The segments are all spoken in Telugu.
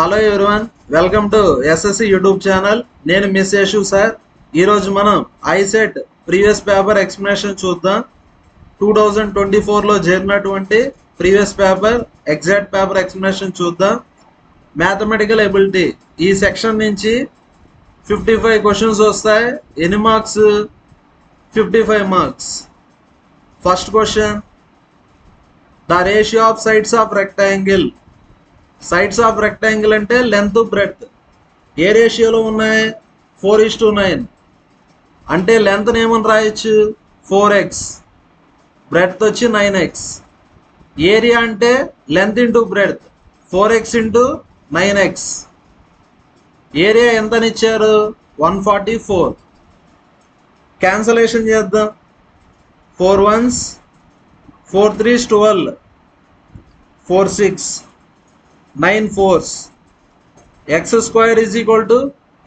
Hello everyone, welcome to SSC YouTube channel. నేను మిస్ యశు సార్. ఈరోజు మనం ఐసెట్ ప్రీవియస్ పేపర్ ఎక్స్ప్లెనేషన్ చూద్దాం. 2024లో జరిగినటువంటి previous paper exact paper explanation చూద్దాం. మ్యాథమెటికల్ ఎబిలిటీ ఈ సెక్షన్ నుంచి 55 క్వశ్చన్స్ వస్తాయి. ఎన్ని marks? 55 marks. First question, the ratio of sides of rectangle. Sides of rectangle అంటే లెంత్ బ్రెడ్త్ ఏ రేషియోలో ఉన్నాయి? 4:9. అంటే లెంత్ ఏమని రాయొచ్చు? 4x, బ్రెడ్త్ వచ్చి 9x. ఏరియా అంటే length into breadth, 4x into 9x. Area ఎంతని ఇచ్చారు? 144. క్యాన్సలేషన్ చేద్దాం. 4 1s 4 3s 12, 4 6 9 4s. x square is equal to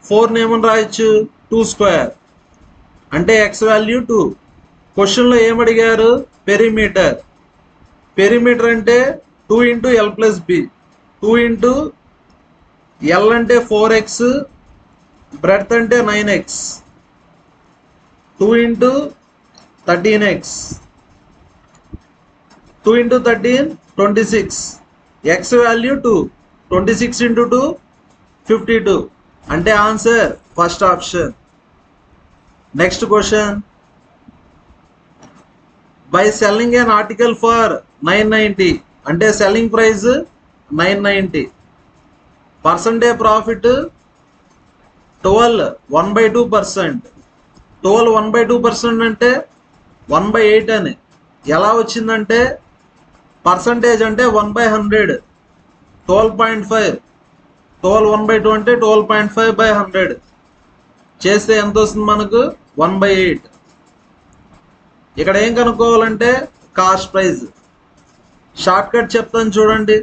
4 ఏమని రాయొచ్చు? 2 స్క్వేర్. అంటే x వాల్యూ 2. క్వశ్చన్లో ఏమడిగారు? పెరిమీటర్. పెరిమీటర్ అంటే 2 into l plus B. 2 into l అంటే 4x, బ్రెడ్త్ అంటే 9x. 2 into 13x. 2 into 13 26. x value 2. 26 ఇంటూ 2 52. అంటే answer first option. Next question, by selling an article for 990. అంటే సెల్లింగ్ ప్రైస్ 990. Percentage profit 12 1/2%. 12 1/2% అంటే 1/8 అని. ఎలా వచ్చిందంటే పర్సంటేజ్ అంటే 1/100. 12.5. 12 1/2 అంటే 12.5/100 చేస్తే ఎంత వస్తుంది మనకు? 1/8. ఇక్కడ ఏం కనుక్కోవాలంటే కాస్ట్ ప్రైస్. షార్ట్ కట్ చెప్తాను చూడండి.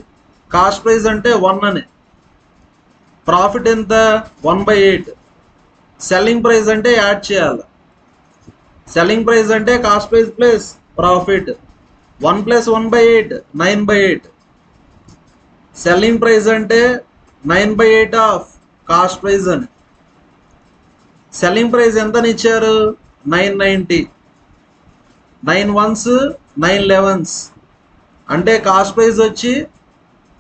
కాస్ట్ ప్రైస్ అంటే 1 అని. ప్రాఫిట్ ఎంత? 1/8. సెల్లింగ్ ప్రైస్ అంటే యాడ్ చేయాలి. సెల్లింగ్ ప్రైస్ అంటే cost price plus profit. 1 + 1/8 9/8. Selling price అంటే 9/8 ఆఫ్ కాస్ట్ ప్రైస్ అని. సెల్లింగ్ ప్రైస్ ఎంతని ఇచ్చారు? 990. 9 1s 9 11s. అంటే కాస్ట్ ప్రైస్ వచ్చి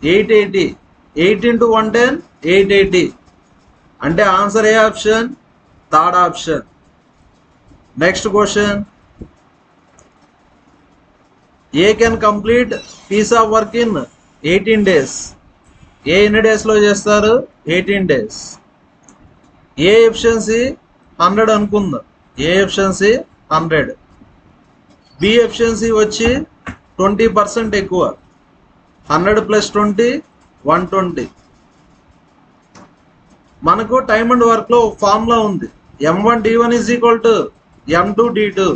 880. 8 ఇంటూ 110 880. అంటే ఆన్సర్ ఏ option? Third option. Next question, A can complete piece of work in 18 days. A ఎన్ని డేస్లో చేస్తారు? 18 days. ఏ ఎఫిషియన్సీ 100 అనుకుందాం. ఏ ఎఫిషియన్సీ 100. బి ఎఫిషియన్సీ వచ్చి 20% ఎక్కువ. 100 + 20 120. మనకు టైమ్ అండ్ వర్క్లో ఫార్ములా ఉంది. M1D1 = M2D2.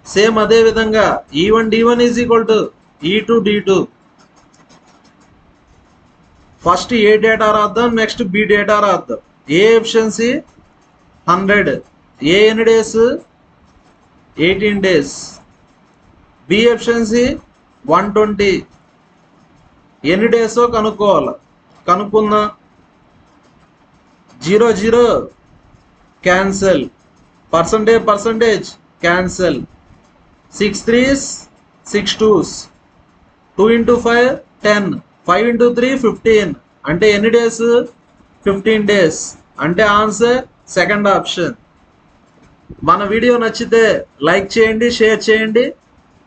సేమ్ అదే విధంగా E1D1 = E2D2. ఫస్ట్ ఏ డేటా రాద్దాం, నెక్స్ట్ బి డేటా రాద్దాం. ఏ ఎఫిషియన్సీ 100. ఏ ఎన్ని డేస్? 18 days. B efficiency 120. ఎన్ని డేసో కనుక్కోవాలి. కనుక్కుందాం. 0 0 cancel. Percentage cancel. 6 3s 6 2s. 2 into 5 10. 5 into 3 15. అంటే ఎన్ని డేస్? 15 days. అంటే ఆన్సర్ సెకండ్ ఆప్షన్. మన వీడియో నచ్చితే లైక్ చేయండి, షేర్ చేయండి.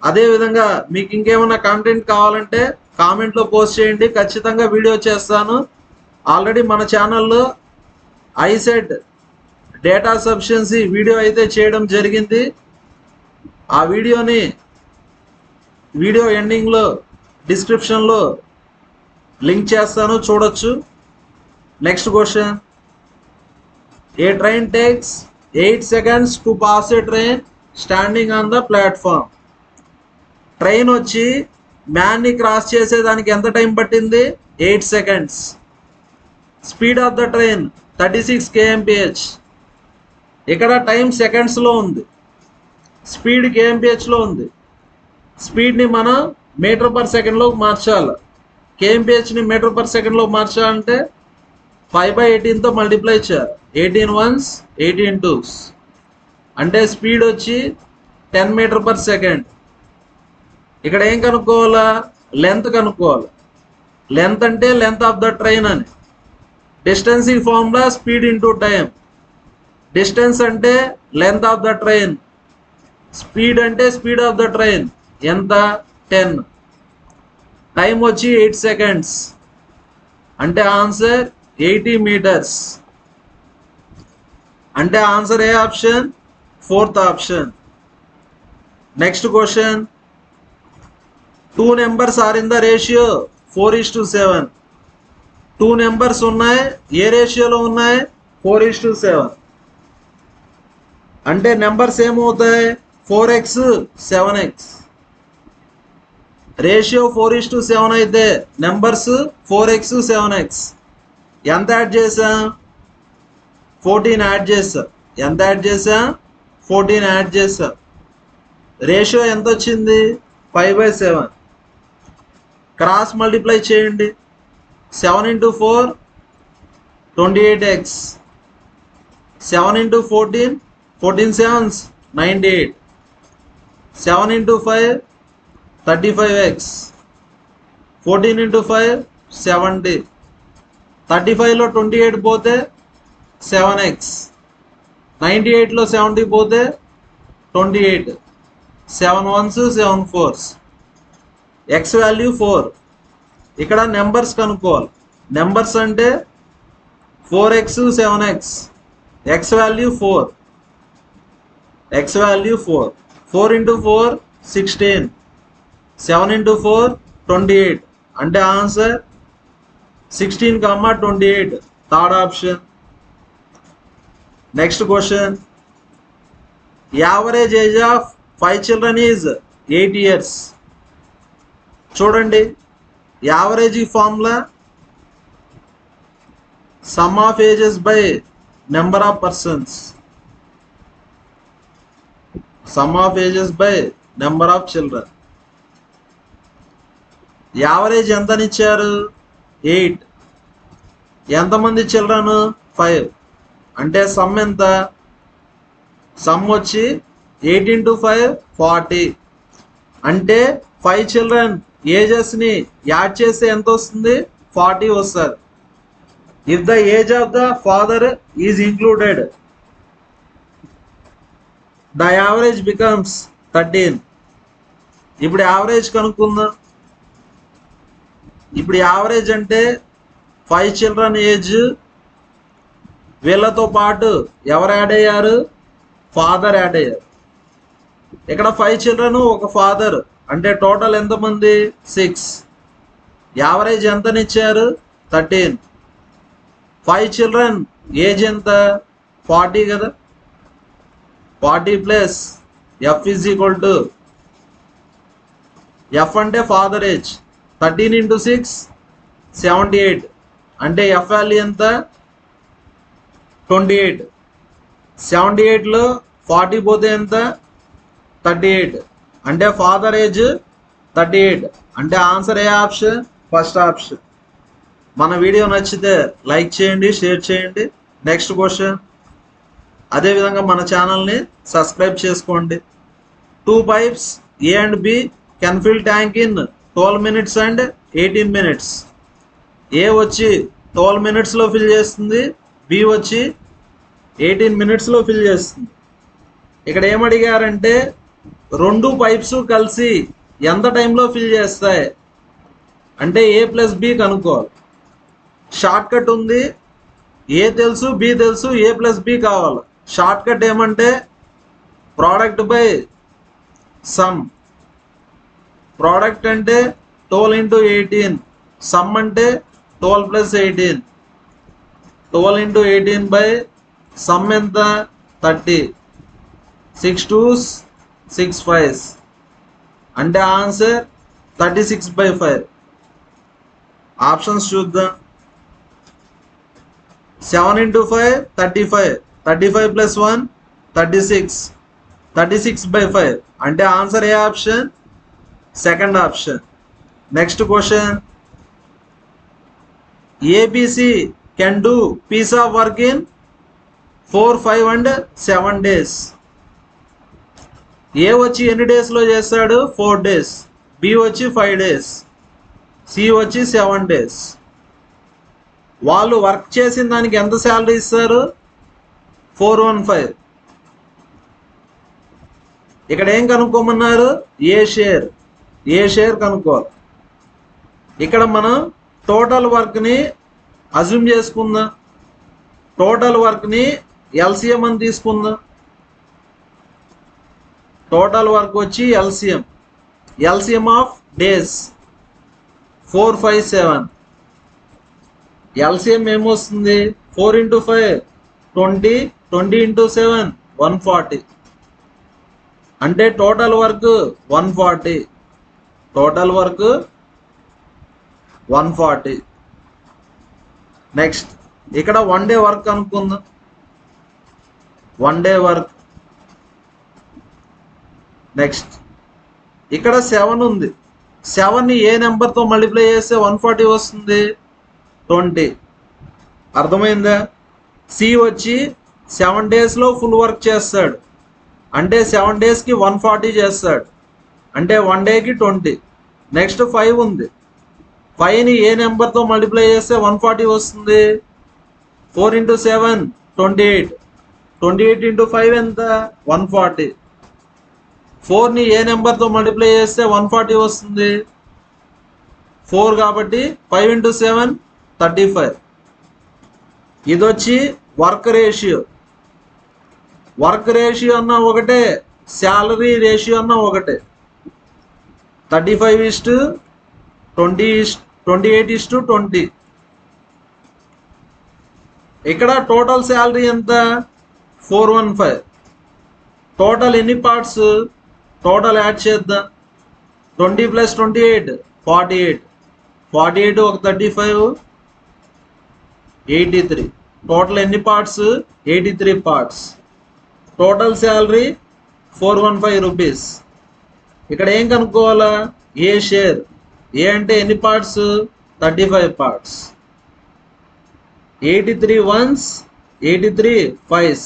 అదేవిధంగా మీకు ఇంకేమైనా కంటెంట్ కావాలంటే కామెంట్లో పోస్ట్ చేయండి. ఖచ్చితంగా వీడియో చేస్తాను. ఆల్రెడీ మన ఛానల్లో ఐసెట్ డేటా సఫిషియన్సీ వీడియో అయితే చేయడం జరిగింది. ఆ వీడియోని వీడియో ఎండింగ్లో డిస్క్రిప్షన్లో లింక్ చేస్తాను, చూడొచ్చు. Next question, A train takes 8 seconds to pass A train standing on the platform. Train వచ్చి మ్యాన్ని క్రాస్ చేసేదానికి ఎంత టైం పట్టింది? 8 seconds. Speed of the train 36 kmph. ఇక్కడ టైం సెకండ్స్లో ఉంది, స్పీడ్ kmph లో ఉంది. స్పీడ్ని మనం మీటర్/సెకండ్లోకి మార్చాలి. కేఎంపిహెచ్ని మీటర్ పర్ సెకండ్లో మార్చాలంటే 5/18తో మల్టిప్లై చేయాలి. 18 ones 18 twos అంటే స్పీడ్ వచ్చి 10 మీటర్ పర్ సెకండ్. ఇక్కడ ఏం కనుక్కోవాలా? లెంత్ కనుక్కోవాలి. లెంత్ అంటే లెంత్ ఆఫ్ ద ట్రైన్ అని. డిస్టెన్స్ ఈ formula speed into time. Distance అంటే length of the train, speed అంటే స్పీడ్ ఆఫ్ ద ట్రైన్. ఎంత? 10. టైం వచ్చి 8 seconds అంటే ఆన్సర్ 80 meters. అంటే ఆన్సర్ ఏ option? 4th option. Next question. 2 numbers are in the ratio 4:7. 2 numbers ఉన్నాయి, ఏ రేషియోలో ఉన్నాయి? 4:7. అంటే నెంబర్స్ ఏమవుతాయి? 4x 7x. రేషియో 4:7 అయితే నెంబర్స్ 4x 7x. ఎంత యాడ్ చేసాం? 14 యాడ్ చేసాం. ఎంత యాడ్ చేసాం? 14 యాడ్ చేసాం. రేషియో ఎంత వచ్చింది? 5/7. క్రాస్ మల్టిప్లై చేయండి. 7 × 4 28x. 7 × 14 14 sevens 98. 7 × 5 35x. 14 × 5 70. 35లో 28 పోతే 7x. 98లో 70 పోతే 28. 7 ones 7 fours. x value 4. ఇక్కడ నెంబర్స్ కనుక్కోవాలి. నెంబర్స్ అంటే 4x 7x. x value 4. x value 4. 4 × 4 16. 7 × 4 28. అంటే answer 16, 28. Third option. Next question. Average age of 5 children is 8 years. చూడండి, average formula sum of ages by number of persons. Sum of ages by number of children. Average ఎంతనిచ్చారు? 8. ఎంతమంది చిల్డ్రన్? 5. అంటే సమ్ ఎంత? సమ్ వచ్చి 8 × 5 40. అంటే 5 children ఏజెస్ని యాడ్ చేస్తే ఎంత వస్తుంది? 40 వస్తుంది. If the age of the father is included the average becomes 13. ఇప్పుడు యావరేజ్ కనుక్కుందాం. ఇప్పుడు యావరేజ్ అంటే 5 children ఏజ్, వీళ్ళతో పాటు ఎవరు యాడ్ అయ్యారు? ఫాదర్ యాడ్ అయ్యారు. ఇక్కడ 5 children ఒక ఫాదర్ అంటే టోటల్ ఎంతమంది? 6. యావరేజ్ ఎంతనిచ్చారు? 13. 5 children ఏజ్ ఎంత? 40 కదా. 40 plus f is equal to, f అంటే ఫాదర్ ఏజ్, 13 × 6 78. అంటే f వాల్యూ ఎంత? 28. 78లో 40 పోతే ఎంత? 38. అంటే ఫాదర్ ఏజ్ 38. అంటే ఆన్సర్ ఏ ఆప్షన్? First option. మన వీడియో నచ్చితే లైక్ చేయండి, షేర్ చేయండి. Next question. అదేవిధంగా మన ఛానల్ని సబ్స్క్రైబ్ చేసుకోండి. 2 pipes A and B can fill tank in 12 minutes and 18 minutes. A వచ్చి 12 minutesలో ఫిల్ చేస్తుంది, B వచ్చి 18 minutesలో ఫిల్ చేస్తుంది. ఇక్కడ ఏమడిగారంటే 2 pipes కలిసి ఎంత టైంలో ఫిల్ చేస్తాయి అంటే A + B కనుక్కోవాలి. షార్ట్ కట్ ఉంది. ఏ తెలుసు, B తెలుసు, A + B కావాలి. షార్ట్ కట్ ఏమంటే ప్రోడక్ట్ బై సమ్. ప్రోడక్ట్ అంటే 12 × 18. సమ్ అంటే 12 + 18. 12 × 18 బై సమ్ ఎంత? 30. 6 2s 6 5s. అంటే ఆన్సర్ 36/5. ఆప్షన్స్ చూద్దాం. 7 × 5 35. 35 + 1 36. 36/5. అంటే ఆన్సర్ ఏ option? Second option. Next question. ABC can do piece of work in 4, 5 and 7 days. A వచ్చి ఎన్ని డేస్ లో చేస్తాడు? 4 days. B వచ్చి 5 days. C వచ్చి 7 days. వాళ్ళు వర్క్ చేసిన దానికి ఎంత శాలరీ ఇస్తారు? 415. ఇక్కడ ఏం కనుక్కోమన్నారు? ఏ షేర్ కనుక్కోవాలి. ఇక్కడ మనం టోటల్ వర్క్ని అజ్యూమ్ చేసుకుందాం. టోటల్ వర్క్ని ఎల్సిఎం అని తీసుకుందాం. టోటల్ వర్క్ వచ్చి ఎల్సిఎం ఆఫ్ డేస్ 4, 5, 7. ఎల్సిఎం ఏమొస్తుంది? 4 × 5 20, 20 × 7 140. అంటే total work 140. Total work 140. Next ఇక్కడ 1 డే వర్క్ అనుకుందాం. 1 డే వర్క్. నెక్స్ట్ ఇక్కడ 7 ఉంది. 7ని ఏ నెంబర్తో మల్టిప్లై చేస్తే 140 వస్తుంది? 20. అర్థమైందా? సి వచ్చి 7 డేస్లో ఫుల్ వర్క్ చేస్తాడు. అంటే 7 డేస్కి 140 చేస్తాడు. అంటే 1 డేకి 20. నెక్స్ట్ 5 ఉంది. 5ని ఏ నెంబర్తో మల్టిప్లై చేస్తే 140 వస్తుంది? 4 × 7 28. 28 × 5 ఎంత? 140. 4ని ఏ నెంబర్తో మల్టిప్లై చేస్తే 140 వస్తుంది? 4 కాబట్టి 5 × 7 35. ఇది వచ్చి వర్క్ రేషియో. వర్క్ రేషియో అన్న ఒకటే, శాలరీ రేషియో అన్న ఒకటే. 35:20:28:20. ఇక్కడ టోటల్ శాలరీ ఎంత? 415. టోటల్ ఎన్ని పార్ట్స్? టోటల్ యాడ్ చేద్దాం. 20 + 28 48. 48 ఒక 35 83. టోటల్ ఎన్ని parts? 83 parts. Total salary 415 rupees. ఇక్కడ ఏం కనుక్కోవాలా? ఏ షేర్. ఏ అంటే ఎన్ని పార్ట్స్? 35 పార్ట్స్. 83 ones 83 5s.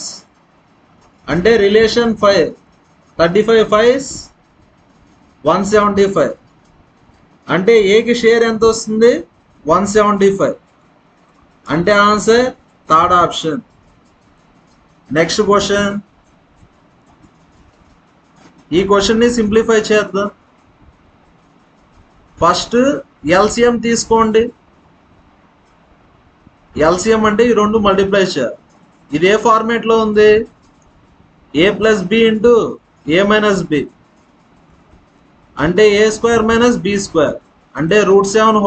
అంటే రిలేషన్ 5. 35 5s 175. అంటే ఏకి షేర్ ఎంత వస్తుంది? 175. అంటే answer third option. Next question. ఈ క్వశ్చన్ని సింప్లిఫై చేద్దాం. ఫస్ట్ ఎల్సిఎం తీసుకోండి. ఎల్సిఎం అంటే ఈ రెండు మల్టిప్లై చేయాలి. ఇది ఏ ఫార్మేట్లో ఉంది? a + b × a - b. అంటే a² - b². అంటే √7² -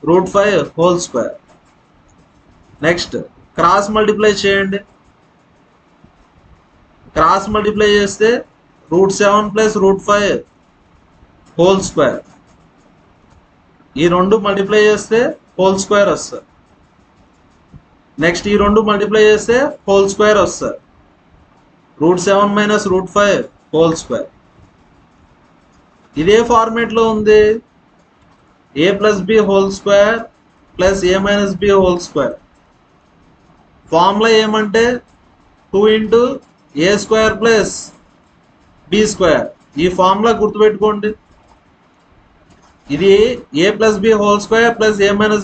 √5². నెక్స్ట్ క్రాస్ మల్టిప్లై చేయండి. క్రాస్ మల్టిప్లై చేస్తే √7 + √5² ఈ రెండు మల్టిప్లై చేస్తే హోల్² వస్తుంది. నెక్స్ట్ ఈ రెండు మల్టిప్లై చేస్తే హోల్² వస్తుంది. √7 - √5² ఇదే ఫార్మేట్లో ఉంది. a + b² + a - b². Formula ఏమంటే 2 × a² + b². ఈ ఫార్ములా గుర్తుపెట్టుకోండి. ఇది a + b² + a -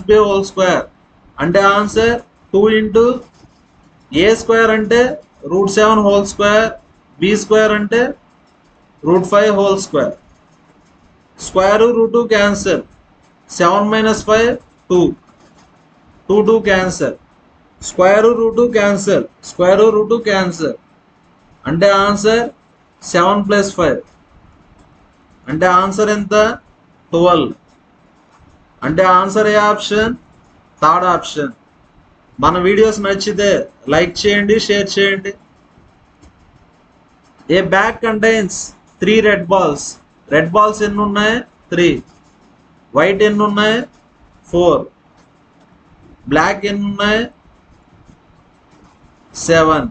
b². అంటే ఆన్సర్ 2 × a² అంటే √7², b² అంటే √5². Square root cancel. 7 - 5 2. 2 2 cancel. Square root cancel. అంటే ఆన్సర్ 7 + 5. అంటే ఆన్సర్ ఎంత? 12. అంటే ఆన్సర్ ఏ ఆప్షన్? Third option. మన వీడియోస్ నచ్చితే లైక్ చేయండి, షేర్ చేయండి. A bag contains 3 red balls. Red balls ఎన్ని ఉన్నాయి? 3. వైట్ ఎన్ని ఉన్నాయి? 4. బ్లాక్ ఎన్ని ఉన్నాయి? 7.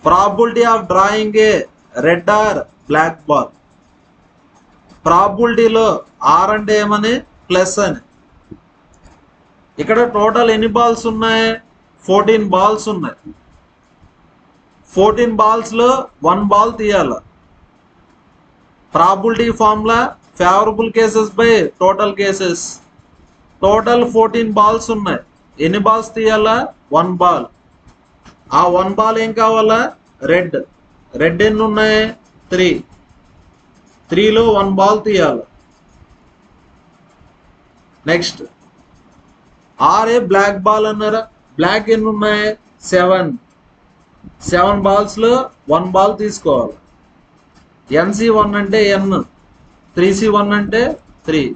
Probability of drawing a red or black ball. ప్రాబిలిటీలో ఆర్ అంటే ఏమని? ప్లస్ అని. ఇక్కడ టోటల్ ఎన్ని బాల్స్ ఉన్నాయి? 14 బాల్స్ ఉన్నాయి. 14 బాల్స్లో 1 బాల్ తీయాలి. Probability formula favourable cases by total cases. Total 14 balls ఉన్నాయి. ఎన్ని బాల్స్ తీయాలా? 1 బాల్. ఆ 1 బాల్ ఏం కావాలా? రెడ్. రెడ్ ఎన్ని ఉన్నాయి? 3. 3లో 1 బాల్ తీయాలి. నెక్స్ట్ ఆరే బ్లాక్ బాల్ అన్నారా? బ్లాక్ ఎన్ని ఉన్నాయి? 7. 7 బాల్స్లో 1 బాల్ తీసుకోవాలి. NC1 అంటే N, 3C1 అంటే 3,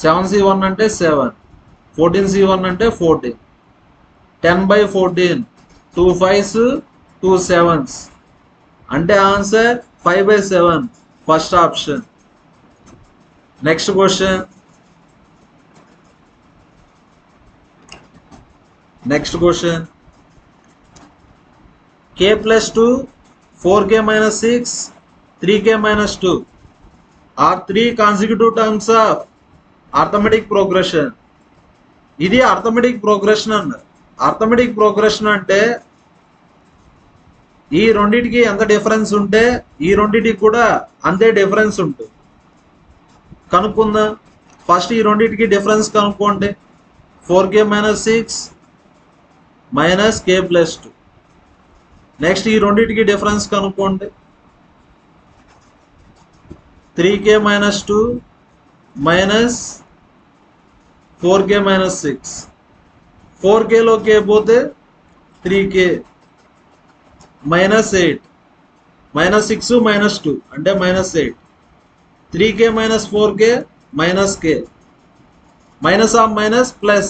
7C1 అంటే 7, 14C1 అంటే 14. 10/14, 2 5s 2 7s అంటే answer 5/7, first option. Next question. K plus 2, 4K minus 6, 3K minus 2 are 3 consecutive terms of arithmetic progression. ఇది అర్థమెటిక్ ప్రోగ్రెషన్ అన్నారు. అర్థమెటిక్ ప్రోగ్రెషన్ అంటే ఈ రెండింటికి ఎంత డిఫరెన్స్ ఉంటే ఈ రెండింటికి కూడా అంతే డిఫరెన్స్ ఉంటుంది. కనుక్కుందాం. ఫస్ట్ ఈ రెండింటికి డిఫరెన్స్ కనుక్కోండి. 4K minus 6 minus K plus 2. Next ఈ రెండింటికి డిఫరెన్స్ కనుక్కోండి. 3K minus 2 minus 4K minus 6. 4Kలో K పోతే 3K minus 8 minus 6 minus 2 అంటే minus 8. 3K minus 4K minus K minus of minus plus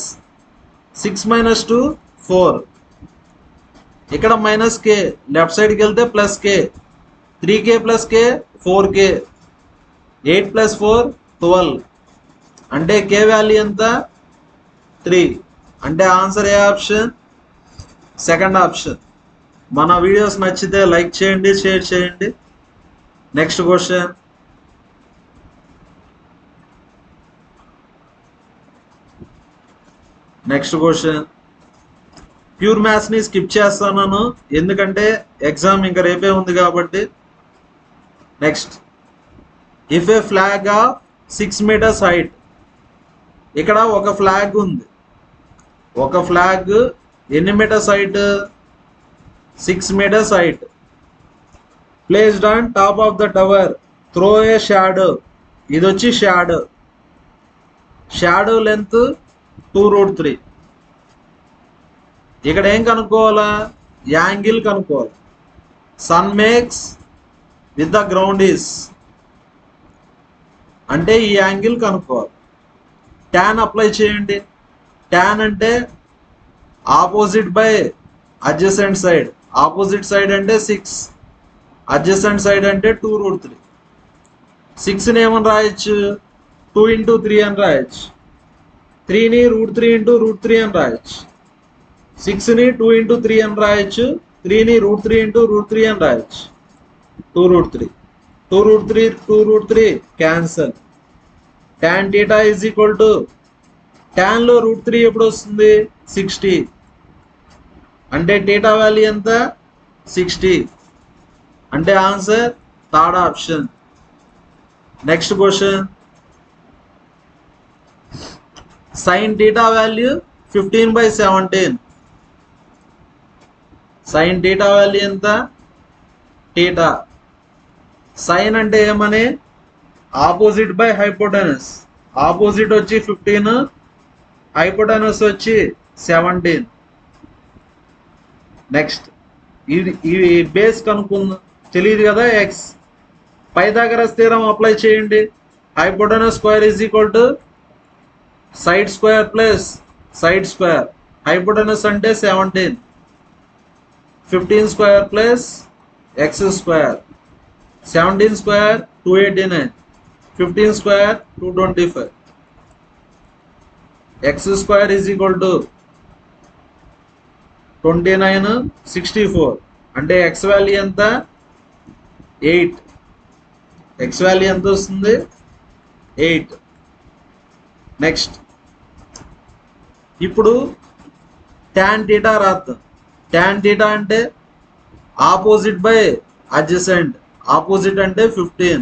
6 minus 2 4. ఇక్కడ మైనస్ K లెఫ్ట్ సైడ్కి వెళ్తే plus K. 3K plus K 4K. 8 plus 4 12 అంటే K వాల్యూ ఎంత? 3 అంటే ఆన్సర్ ఏ ఆప్షన్? Second option. మన వీడియోస్ నచ్చితే లైక్ చేయండి, షేర్ చేయండి. Next question. ప్యూర్ మ్యాథ్స్ని స్కిప్ చేస్తాను ఎందుకంటే ఎగ్జామ్ ఇంకా రేపే ఉంది కాబట్టి. Next, if a flag of 6 meters height. ఇక్కడ ఒక ఫ్లాగ్ ఉంది. ఒక ఫ్లాగ్ ఎన్ని meters height? 6 meters height. Placed on top of the tower. Throw a shadow. ఇది వచ్చి షాడో. Shadow length 2√3. ఇక్కడ ఏం కనుక్కోవాలా? యాంగిల్ కనుక్కోవాలి. Sun makes with the ground is అంటే ఈ యాంగిల్ కనుక్కోవాలి. ట్యాన్ అప్లై చేయండి. ట్యాన్ అంటే opposite by adjacent side. Opposite side అంటే 6, అడ్జసెంట్ సైడ్ అంటే 2√3. 6ని ఏమని రాయొచ్చు? 2 into 3 అని రాయొచ్చు. 3ని √3 into √3 అని రాయొచ్చు. 6ని 2 into 3 అని రాయొచ్చు. 3ని √3 into √3 అని రాయొచ్చు. 2√3. 2√3 cancel. tan θ is equal to tan లో √3 ఎప్పుడు వస్తుంది? 60 అంటే θ వాల్యూ ఎంత? 60 అంటే answer third option. Next question. sin θ value 15/17. sin θ value ఎంత? θ. sin అంటే ఏమని? Opposite by hypotenuse. ఆపోజిట్ వచ్చి 15, హైపోటెనస్ వచ్చి 17. నెక్స్ట్, ఈ బేస్ కనుక్కుందాం. తెలియదు కదా ఎక్స్. పైథాగరస్ థీరం అప్లై చేయండి. Hypotenuse square is equal to side square plus side square. Hypotenuse అంటే 17. 15 square plus X square. 17 square 289. 15 square 225. X square is equal to 29 64 అంటే ఎక్స్ వాల్యూ ఎంత? 8. ఎక్స్ వాల్యూ ఎంత వస్తుంది? 8. నెక్స్ట్, ఇప్పుడు tan theta రాద్దాం. tan theta అంటే ఆపోజిట్ బై అడ్జసెంట్. ఆపోజిట్ అంటే 15,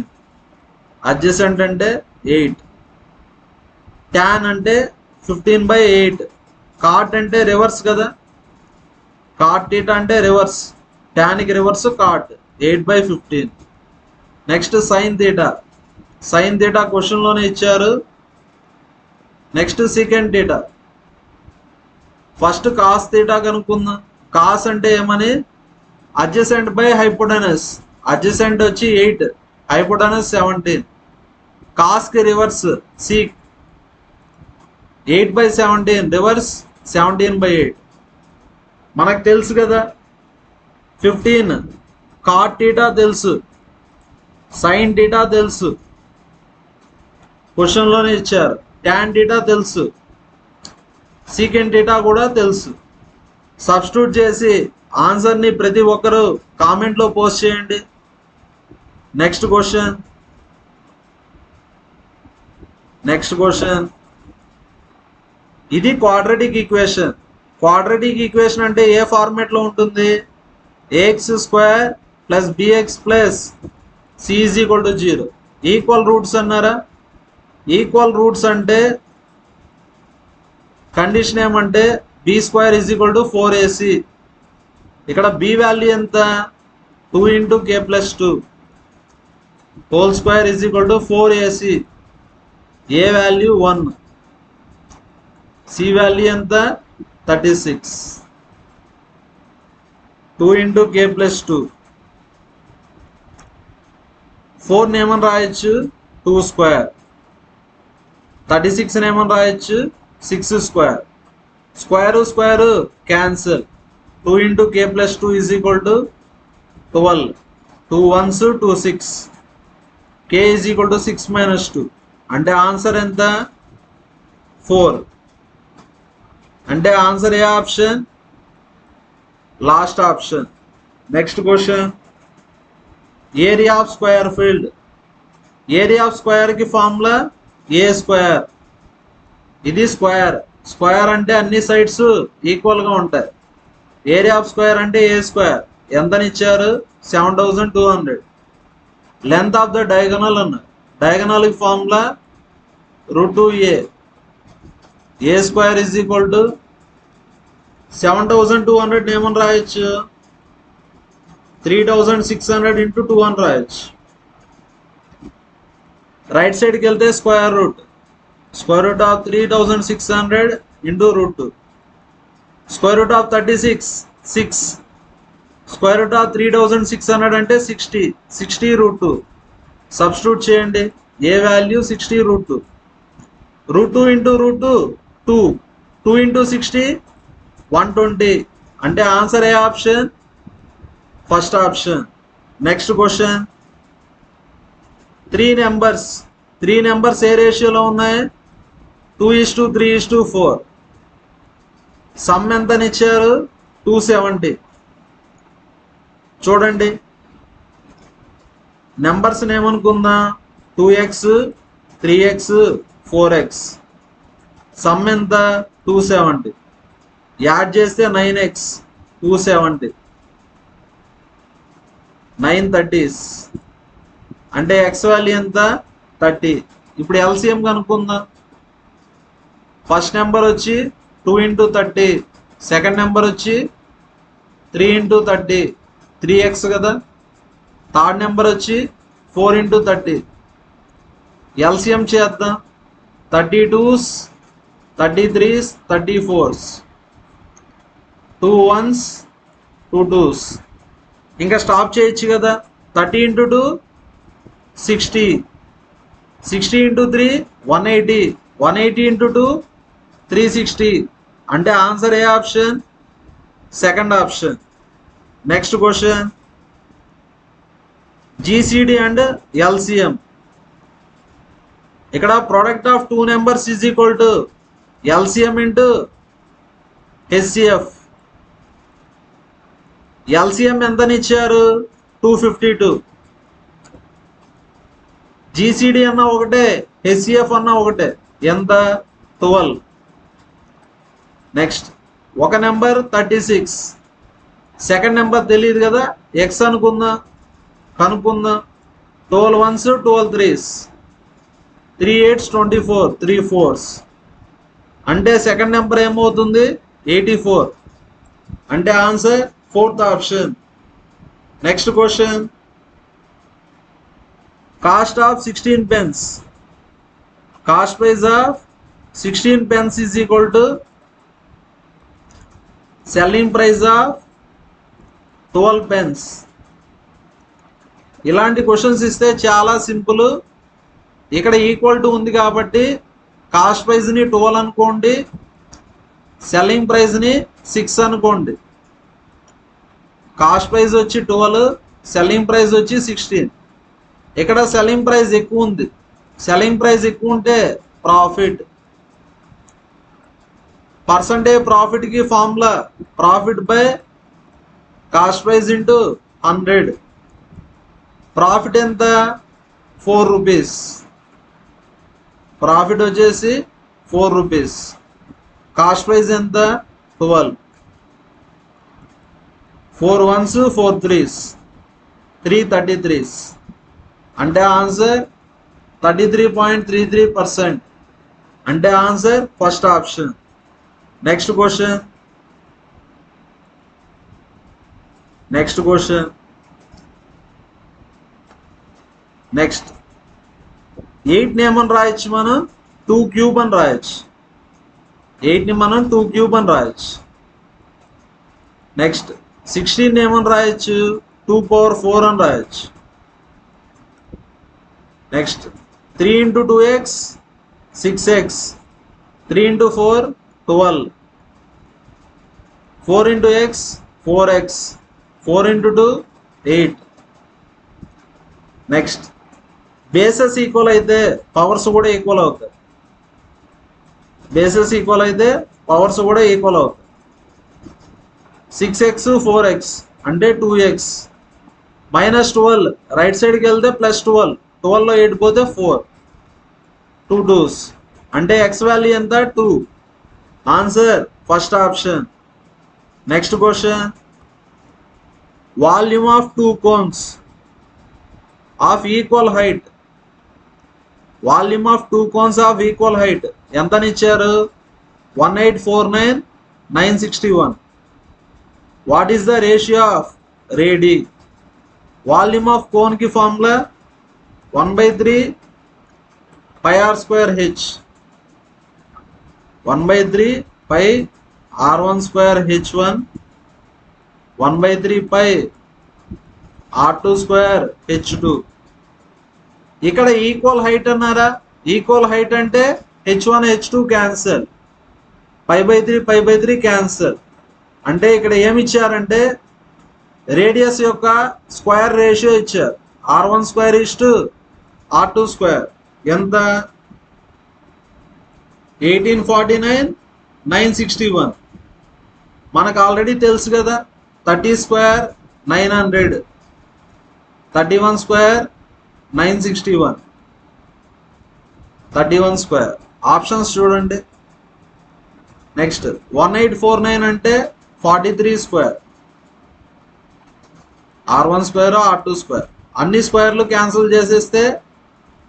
అడ్జసెంట్ అంటే 8. tan అంటే 15/8. cot అంటే రివర్స్ కదా, cot theta అంటే రివర్స్, tan కి reverse cot, 8/15. Next sin theta. sin theta question లోనే ఇచ్చారు. Next secant theta. First cos theta కనుక్కుందాం. cos అంటే ఏమని, అడ్జసెంట్ బై హైపోటెనస్. అడ్జసెంట్ వచ్చి 8, హైపోటెనస్ 17. cos కి రివర్స్ sec, 8/17 రివర్స్ 17/8. మనకు తెలుసు కదా 15. cot theta తెలుసు, sin theta తెలుసు, క్వశ్చన్ లోనే ఇచ్చారు. tan theta తెలుసు, secant theta కూడా తెలుసు. సబ్స్టిట్యూట్ చేసి ఆన్సర్ ని ప్రతి ఒక్కరు కామెంట్ లో పోస్ట్ చేయండి. Next question. ఇది క్వాడ్రాటిక్ ఈక్వేషన్. క్వాడ్రాటిక్ ఈక్వేషన్ అంటే ఏ ఫార్మేట్ లో ఉంటుంది, ax² + bx + c = 0. Equal roots అన్నారా. ఈక్వల్ రూట్స్ అంటే కండిషన్ ఏమంటే b² = 4ac. ఇక్కడ b వాల్యూ ఎంత, 2 × k + 2 whole square = 4ac. a value 1, c value ఎంత 36. 2 × k + 2. 4 నేమని రాయొచ్చు 2². 36 నేమని రాయొచ్చు 6². Square square cancel. 2 × k + 2 = 12. 2 1s 2 6. k = 6 - 2. అంటే ఆన్సర్ ఎంత 4. అంటే ఆన్సర్ ఏ option, last option. Next question. Area of square field. Area of square కి ఫార్ములా a². ఇది స్క్వేర్. స్క్వేర్ అంటే అన్ని సైడ్స్ ఈక్వల్ గా ఉంటాయి. ఏరియా ఆఫ్ స్క్వేర్ అంటే a². ఎంతని ఇచ్చారు 7200. లెంత్ ఆఫ్ ద డయాగనల్ అన్న, డయాగనల్ కి ఫార్ములా √2a. a² = 7200 ఏమని రాయొచ్చు 3600 × 2 అని రాయొచ్చు. రైట్ సైడ్కి వెళ్తే square root. √ Of 3600 × √2. √ Of 36 6. √ Of 3600 అంటే 60. 60 √2. సబ్స్టిట్యూట్ చేయండి. ఏ వాల్యూ 60 √2. √2 × √2 2. 2 × 60 120. అంటే ఆన్సర్ ఏ option, first option. Next question. 3 numbers ఏ రేషియోలో ఉన్నాయి, 2:3:4. సమ్ ఎంతని ఇచ్చారు 270. చూడండి numbers ఏమనుకుందాం 2x 3x 4x. Some ఎంత 270. యాడ్ చేస్తే 9x 270 930s. అంటే x వాల్యూ ఎంత 30. ఇప్పుడు ఎల్సిఎం కనుక్కుందాం. ఫస్ట్ నెంబర్ వచ్చి 2 × 30. సెకండ్ నెంబర్ వచ్చి 3 × 30 3x కదా. థర్డ్ నెంబర్ వచ్చి 4 × 30. ఎల్సిఎం చేద్దాం. 32s 33s 34s. 2 1s 2 2s. ఇంకా స్టాప్ చేయొచ్చు కదా. 30 × 2 60. 60 × 3 180. 180 × 2 360. అంటే ఆన్సర్ ఏ option, second option. Next question. GCD and LCM. ఇక్కడ product of 2 numbers = LCM × HCF. LCM ఎంతని ఇచ్చారు 252. జీసీడీ అన్న ఒకటే, హెచ్సిఎఫ్ అన్న ఒకటే. ఎంత 12. నెక్స్ట్ ఒక నెంబర్ 36, సెకండ్ నెంబర్ తెలియదు కదా, ఎక్స్ అనుకుందాం, కనుక్కుందాం. 12 1s 12 3s, 3 8s 24, 3 4s. అంటే సెకండ్ నెంబర్ ఏమవుతుంది 84. అంటే answer fourth option. Next question, cost of 16 pence, cost price of 16 pence is equal to selling price of 12 pence. ఇలాంటి క్వశ్చన్స్ ఇస్తే చాలా సింపుల్. ఇక్కడ ఈక్వల్ టు ఉంది కాబట్టి కాస్ట్ ప్రైస్ని 12 అనుకోండి, సెల్లింగ్ ప్రైస్ని 6 అనుకోండి. కాస్ట్ ప్రైస్ వచ్చి 12, సెల్లింగ్ ప్రైస్ వచ్చి 16. ఇక్కడ సెల్లింగ్ ప్రైస్ ఎక్కువ ఉంది, సెల్లింగ్ ప్రైస్ ఎక్కువ ఉంటే ప్రాఫిట్. పర్సంటేజ్ ప్రాఫిట్కి formula profit by cost price into 100. Profit ఎంత 4 రూపీస్, ప్రాఫిట్ వచ్చేసి 4 రూపీస్. కాస్ట్ ప్రైస్ ఎంత 12. 4 1s 4 3s, 333s. అంటే ఆన్సర్ 33.33%. అంటే answer first option. Next question, next 8ని ఏమని రాయొచ్చు మనం 2 క్యూబ్ అని రాయొచ్చు. 8ని మనం 2 క్యూబ్ అని రాయొచ్చు. నెక్స్ట్ 16 ఏమని రాయొచ్చు 2 power 4 అని రాయొచ్చు. Next 3 into 2x 6x, 3 into 4 12, 4 into x 4x, 4 into 2 8. Next bases equal అయితే పవర్స్ కూడా ఈక్వల్ అవుతాయి. బేసెస్ ఈక్వల్ అయితే పవర్స్ కూడా ఈక్వల్ అవుతాయి. 6x 4x అంటే 2x, -12 రైట్ సైడ్కి వెళ్తే +12, 12లో 8 పోతే 4, 2 2s. అంటే x వాల్యూ ఎంత 2. Answer first option. Next question, volume of 2 cones of equal height, volume of 2 cones of equal height ఎంతనిచ్చారు 1849 961. What is the ratio of radii? Volume of cone కి formula 1/3 pi r²h, 1/3 pi r1²h1, 1/3 pi r2²h2. ఇక్కడ ఈక్వల్ హైట్ అన్నారా, ఈక్వల్ హైట్ అంటే h1 h2 క్యాన్సల్, π/3 క్యాన్సల్. అంటే ఇక్కడ ఏమి ఇచ్చారంటే రేడియస్ యొక్క స్క్వేర్ రేషియో ఇచ్చారు. r1² r2². ఎంత 1849 961. మనకు ఆల్రెడీ తెలుసు కదా 30² 900, 31² 961, 31². ఆప్షన్స్ చూడండి. నెక్స్ట్ 1849 అంటే 43², r1² r2². అన్ని స్క్వేర్లు క్యాన్సిల్ చేసేస్తే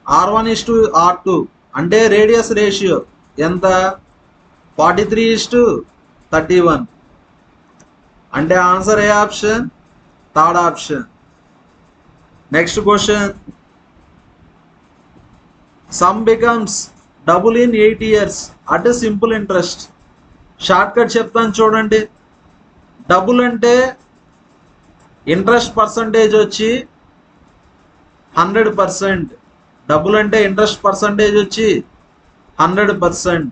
r1:r2 అంటే రేడియస్ రేషియో ఎంత 43:31. అంటే ఆన్సర్ ఏ option, third option. Next question, some becomes double in 8 years at simple interest. Short cut చెప్తాను చూడండి. డబుల్ అంటే ఇంట్రెస్ట్ పర్సంటేజ్ వచ్చి 100%. డబుల్ అంటే ఇంట్రెస్ట్ పర్సంటేజ్ వచ్చి 100%.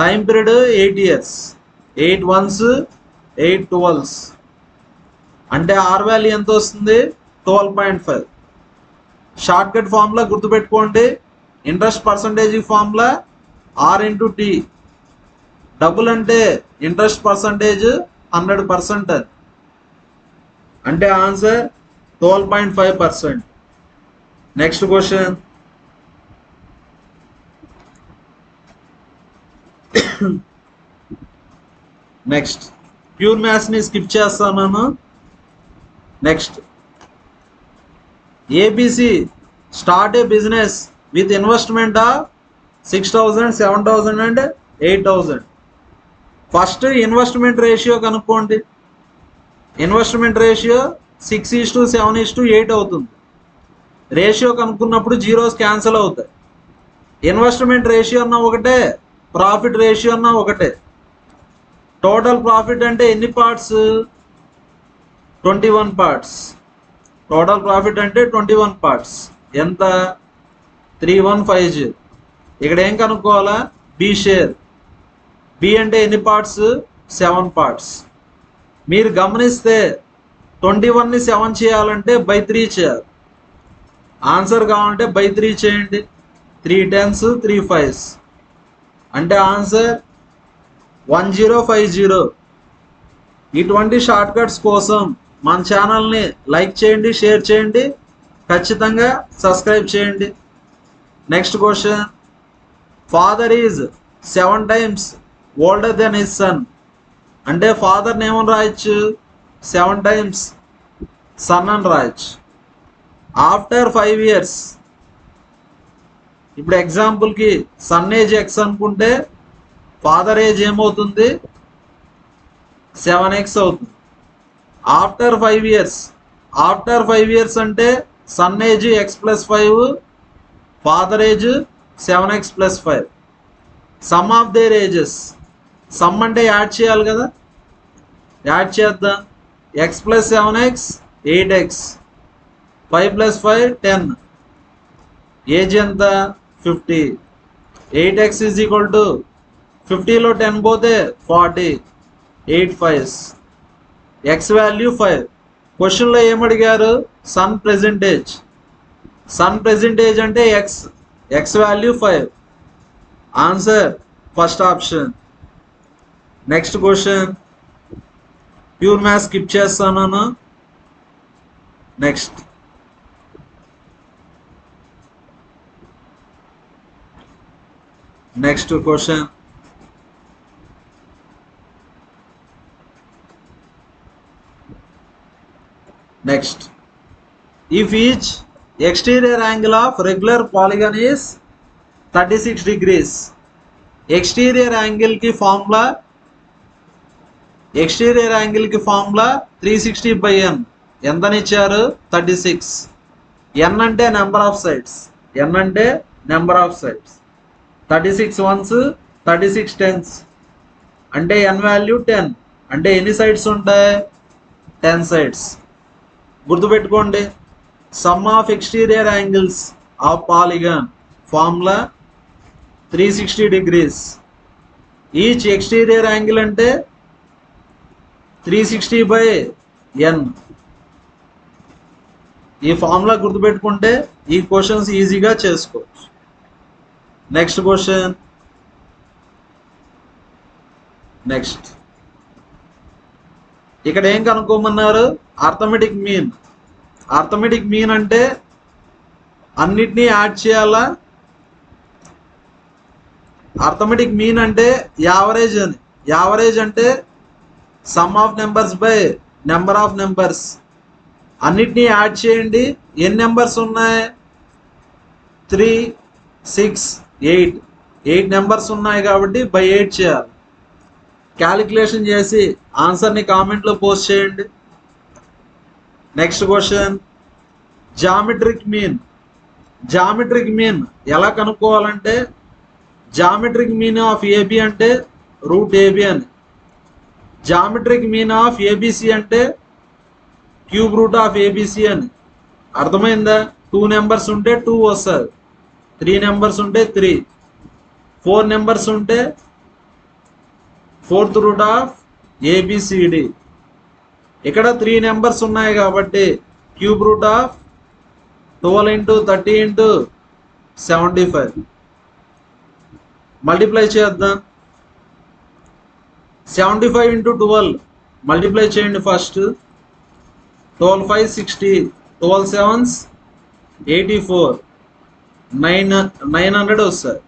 Time period 8 years, 8 1s 8 12s. అంటే ఆర్ వాల్యూ ఎంత వస్తుంది 12.5. షార్ట్ కట్ ఫార్ములా గుర్తుపెట్టుకోండి. Interest percentage formula r/t. Double అంటే ఇంట్రెస్ట్ పర్సంటేజ్ 100%. అంటే answer 12.5%. Next question, next pure మ్యాథ్స్ని స్కిప్ చేస్తాను. Next ABC start a business with investment of 6,000, 7,000 and 8,000. First investment ratio కనుక్కోండి. ఇన్వెస్ట్మెంట్ రేషియో 6:7:8 అవుతుంది. రేషియో కనుక్కున్నప్పుడు జీరోస్ క్యాన్సిల్ అవుతాయి. ఇన్వెస్ట్మెంట్ రేషియో అన్న ఒకటే, ప్రాఫిట్ రేషియో అన్న ఒకటే. టోటల్ ప్రాఫిట్ అంటే ఎన్ని పార్ట్స్? 21 పార్ట్స్. టోటల్ ప్రాఫిట్ అంటే 21 పార్ట్స్. ఎంత? 3150. ఇక్కడ ఏం కనుక్కోవాలా? B share. బి అంటే ఎన్ని పార్ట్స్? 7 పార్ట్స్. మీరు గమనిస్తే 21ని 7 చేయాలంటే బై 3 చేయాలి. ఆన్సర్ కావాలంటే బై 3 చేయండి. 3 10s 3 5s అంటే ఆన్సర్ 1050. ఇటువంటి షార్ట్ కట్స్ కోసం మన ఛానల్ని లైక్ చేయండి, షేర్ చేయండి, ఖచ్చితంగా సబ్స్క్రైబ్ చేయండి. Next question, father is 7 times older than his son. అంటే ఫాదర్ని ఏమని రాయొచ్చు? 7 times సన్ అని రాయొచ్చు. ఆఫ్టర్ 5 years, ఇప్పుడు ఎగ్జాంపుల్కి సన్ ఏజ్ ఎక్స్ అనుకుంటే ఫాదర్ ఏజ్ ఏమవుతుంది? 7x అవుతుంది. ఆఫ్టర్ 5 years, ఆఫ్టర్ 5 years అంటే sun age x+5, father age 7x+5. Some of their ages. Some అంటే యాడ్ చేయాలి కదా, యాడ్ చేద్దాం. x+7x 8x, 5+5 10. ఏజ్ ఎంత? 50. 8x ఈజ్ ఈక్వల్ టు 50లో 10 పోతే 40. 8 5s. X value 5. క్వశ్చన్లో ఏమడిగారు? Son present age. సన్ ప్రెజెంటేజ్ అంటే x. X value 5. Answer first option. Next question, pure maths skip చేస్తాను. Next question, next, if each exterior angle of regular polygon is 36 degrees. exterior angle की formula 360/n. ఎంతని ఇచ్చారు? 36. n అంటే నెంబర్ ఆఫ్ సైడ్స్. n అంటే number of sides. 36 ones 36 10s అంటే n వాల్యూ 10. అంటే ఎన్ని సైడ్స్ ఉంటాయి? 10 సైడ్స్. గుర్తుపెట్టుకోండి, some of exterior angles of polygon formula 360 degrees. Each exterior angle అంటే 360/n. ఈ ఫార్ములా గుర్తుపెట్టుకుంటే ఈ క్వశ్చన్స్ ఈజీగా చేసుకోవచ్చు. నెక్స్ట్ క్వశ్చన్, నెక్స్ట్ ఇక్కడ ఏం కనుక్కోమన్నారు? Arithmetic mean. అర్థమెటిక్ మీన్ అంటే అన్నిటినీ యాడ్ చేయాలా? అర్థమెటిక్ మీన్ అంటే యావరేజ్ అని. యావరేజ్ అంటే sum of numbers by number of numbers. అన్నిటినీ యాడ్ చేయండి. ఎన్ని నెంబర్స్ ఉన్నాయి? 3 6 8. 8 నెంబర్స్ ఉన్నాయి కాబట్టి బై 8 చేయాలి. క్యాలిక్యులేషన్ చేసి ఆన్సర్ని కామెంట్లో పోస్ట్ చేయండి. Next question, geometric mean. Geometric mean ఎలా కనుక్కోవాలంటే జామెట్రిక్ మీన్ ఆఫ్ ఏబి అంటే √AB అని. జామెట్రిక్ మీన్ ఆఫ్ ఏబిసి అంటే క్యూబ్ రూట్ ఆఫ్ ఏబిసి అని. అర్థమైందా? 2 నెంబర్స్ ఉంటే 2 వస్తుంది, 3 నెంబర్స్ ఉంటే 3, 4 నెంబర్స్ ఉంటే 4th రూట్ ఆఫ్ ఏబిసిడి. ఇక్కడ 3 నెంబర్స్ ఉన్నాయి కాబట్టి క్యూబ్ రూట్ ఆఫ్ 12 × 30 × 75. మల్టిప్లై చేద్దాం. 75 × 12 మల్టిప్లై చేయండి ఫస్ట్. 12 5 60, 12 7s 84, 900 వస్తుంది.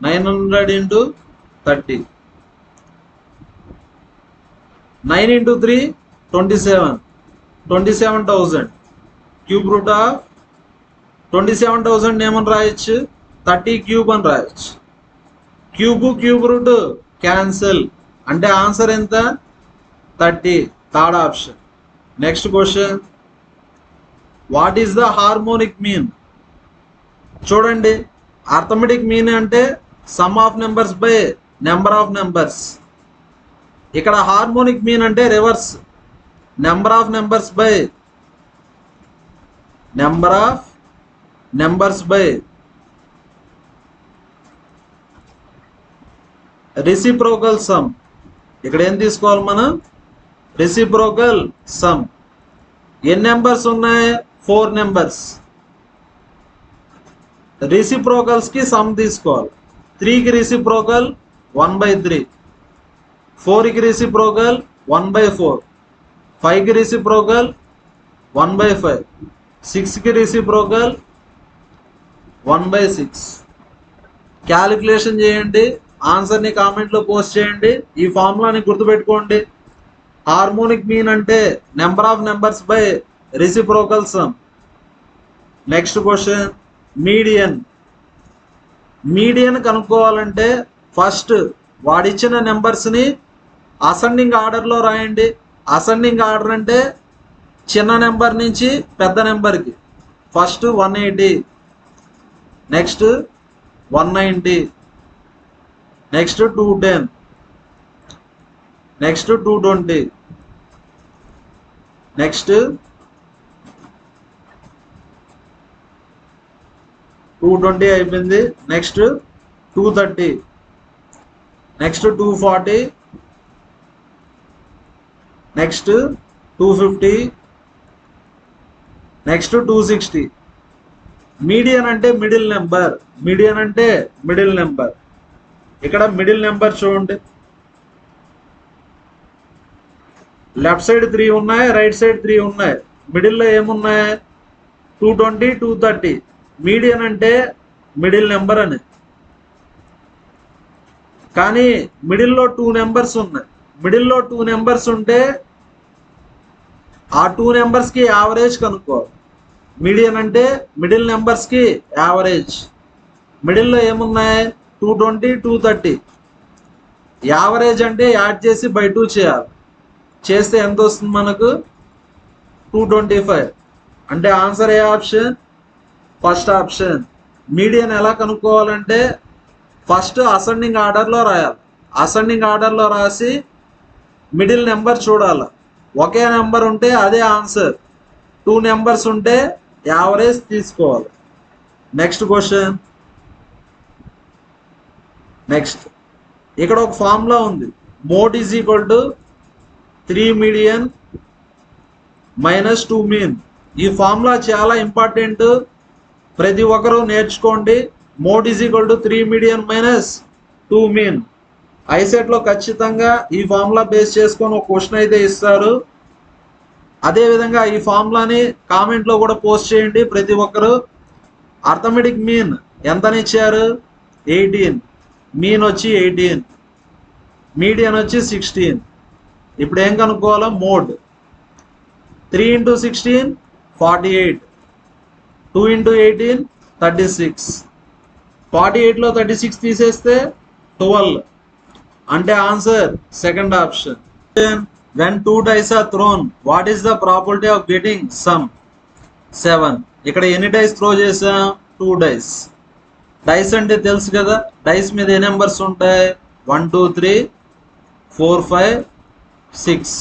900 × 30 9 into 3 27, 27,000. Cube root of 27,000 ఏమని రాయొచ్చు, 30 క్యూబ్ అని రాయొచ్చు. క్యూబ్ రూట్ క్యాన్సిల్, అంటే ఆన్సర్ ఎంత, 30. Third option. Next question, what is the harmonic mean? చూడండి, అర్థమెటిక్ మీన్ అంటే sum of numbers by number of numbers. ఇక్కడ హార్మోనిక్ మీన్ అంటే reverse, number of numbers by number of numbers by reciprocal some. ఇక్కడ ఏం తీసుకోవాలి మనం, రెసిప్రోకల్ సమ్. ఎన్ని నెంబర్స్ ఉన్నాయి, 4 నెంబర్స్. రెసిప్రోకల్స్ కి సమ్ తీసుకోవాలి. 3కి రెసిప్రోకల్ 1/3, 4కి రెసిప్రోకల్ 1/4, 5కి రెసిప్రోకల్ 1/5, 6కి రెసిప్రోకల్ 1/6. క్యాలిక్యులేషన్ చేయండి, ఆన్సర్ని కామెంట్లో పోస్ట్ చేయండి. ఈ ఫార్ములాని గుర్తుపెట్టుకోండి. హార్మోనిక్ మీన్ అంటే number of numbers by reciprocal sum. Next question, median. Median కనుక్కోవాలంటే ఫస్ట్ వాడిచ్చిన నెంబర్స్ని అసెండింగ్ ఆర్డర్లో రాయండి. అసెండింగ్ ఆర్డర్ అంటే చిన్న నెంబర్ నుంచి పెద్ద నెంబర్కి. First 180, next 190, next 210, next 220, next 220 అయిపోయింది. Next 230, next 240, next 250, next 260. Median అంటే మిడిల్ నెంబర్. మీడియన్ అంటే మిడిల్ నెంబర్. ఇక్కడ మిడిల్ నెంబర్ చూడండి, లెఫ్ట్ సైడ్ 3 ఉన్నాయి, రైట్ సైడ్ 3 ఉన్నాయి. మిడిల్లో ఏమున్నాయి, 220, 230. మీడియన్ అంటే మిడిల్ నెంబర్ అని. కానీ మిడిల్లో 2 నెంబర్స్ ఉన్నాయి. మిడిల్లో 2 నెంబర్స్ ఉంటే ఆ 2 నెంబర్స్కి యావరేజ్ కనుక్కోవాలి. మీడియన్ అంటే మిడిల్ నెంబర్స్కి యావరేజ్. మిడిల్లో ఏమున్నాయి, 220, 230. యావరేజ్ అంటే యాడ్ చేసి బై 2 చేయాలి. చేస్తే ఎంత వస్తుంది మనకు, 225. అంటే ఆన్సర్ ఏ ఆప్షన్, ఫస్ట్ ఆప్షన్. మీడియన్ ఎలా కనుక్కోవాలంటే ఫస్ట్ అసెండింగ్ ఆర్డర్లో రాయాలి. అసెండింగ్ ఆర్డర్లో రాసి మిడిల్ నెంబర్ చూడాలి. ఒకే నెంబర్ ఉంటే అదే ఆన్సర్, 2 నెంబర్స్ ఉంటే యావరేజ్ తీసుకోవాలి. Next question. నెక్స్ట్ ఇక్కడ ఒక ఫార్ములా ఉంది, mode is equal to 3 median minus 2 mean. ఈ ఫార్ములా చాలా ఇంపార్టెంట్, ప్రతి ఒక్కరూ నేర్చుకోండి. Mode is equal to 3 median minus 2 mean. ఐసెట్లో ఖచ్చితంగా ఈ ఫార్ములా బేస్ చేసుకొని ఒక క్వశ్చన్ అయితే ఇస్తారు. అదేవిధంగా ఈ ఫార్ములాని కామెంట్లో కూడా పోస్ట్ చేయండి ప్రతి ఒక్కరు. అర్థమెటిక్ మీన్ ఎంతని ఇచ్చారు, 18. మీన్ వచ్చి 18, మీడియన్ వచ్చి 16. ఇప్పుడు ఏం కనుక్కోవాలో, మోడ్. 3 into 16 48, 2 into 18 36. 48లో 36 తీసేస్తే 12. అంటే answer second option. When 2 dice are thrown, what is the probability of getting sum? 7. ఇక్కడ ఎన్ని డైస్ త్రో చేసాం, 2 డైస్. డైస్ అంటే తెలుసు కదా, డైస్ మీద ఏ నెంబర్స్ ఉంటాయి, 1 2 3 4 5 6.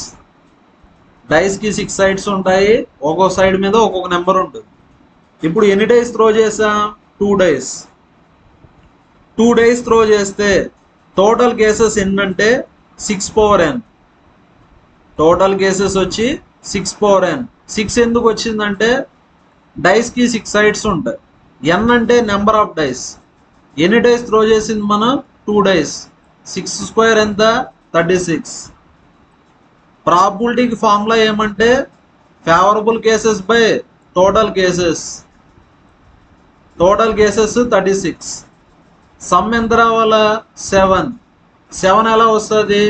డైస్కి 6 సైడ్స్ ఉంటాయి, ఒక్కో సైడ్ మీద ఒక్కొక్క నెంబర్ ఉంటుంది. ఇప్పుడు ఎన్ని డైస్ త్రో చేసాం, 2 డైస్. 2 డైస్ త్రో చేస్తే టోటల్ కేసెస్ ఎన్నంటే 6 power n. టోటల్ కేసెస్ వచ్చి 6 power n. 6 ఎందుకు వచ్చిందంటే డైస్కి 6 సైడ్స్ ఉంటాయి. n అంటే నెంబర్ ఆఫ్ డైస్. ఎన్ని డైస్ త్రో చేసింది మనం, 2 డైస్. 6 స్క్వేర్ ఎంత, 36. ప్రాబిలిటీకి ఫార్ములా ఏమంటే favourable cases by total cases. Total cases 36. Sum ఎంత రావాలా, 7. 7 ఎలా వస్తుంది,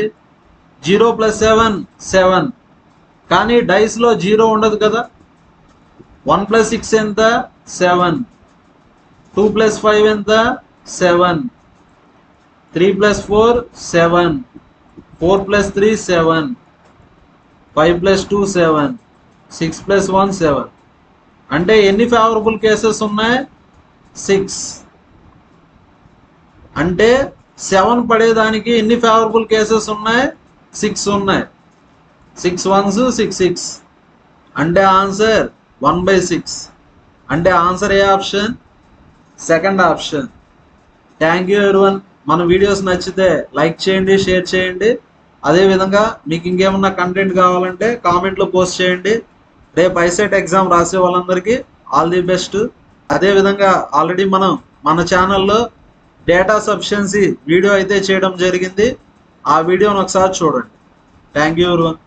0 + 7 7. కానీ డైస్లో 0 ఉండదు కదా. 1 + 6 ఎంత 7. 2 + 5 ఎంత 7. 3 + 4 7. 4 + 3 7. 5 + 2 7. 6 + 1 7. అంటే ఎన్ని ఫేవరబుల్ కేసెస్ ఉన్నాయి 6. అంటే 7 పడేదానికి ఎన్ని ఫేవరబుల్ కేసెస్ ఉన్నాయి 6 ఉన్నాయి. 6 1s 6 6. అంటే ఆన్సర్ 1/6. అంటే ఆన్సర్ ఏ option second option. Thank you everyone. మన వీడియోస్ నచ్చితే లైక్ చేయండి, షేర్ చేయండి. అదేవిధంగా మీకు ఇంకేమన్నా కంటెంట్ కావాలంటే కామెంట్లో పోస్ట్ చేయండి. రేపు ఐసెట్ ఎగ్జామ్ రాసే వాళ్ళందరికీ ఆల్ ది బెస్ట్. అదేవిధంగా ఆల్రెడీ మన ఛానల్లో డేటా సఫిషియన్సీ వీడియో అయితే చేయడం జరిగింది. ఆ వీడియోని ఒకసారి చూడండి. Thank you everyone.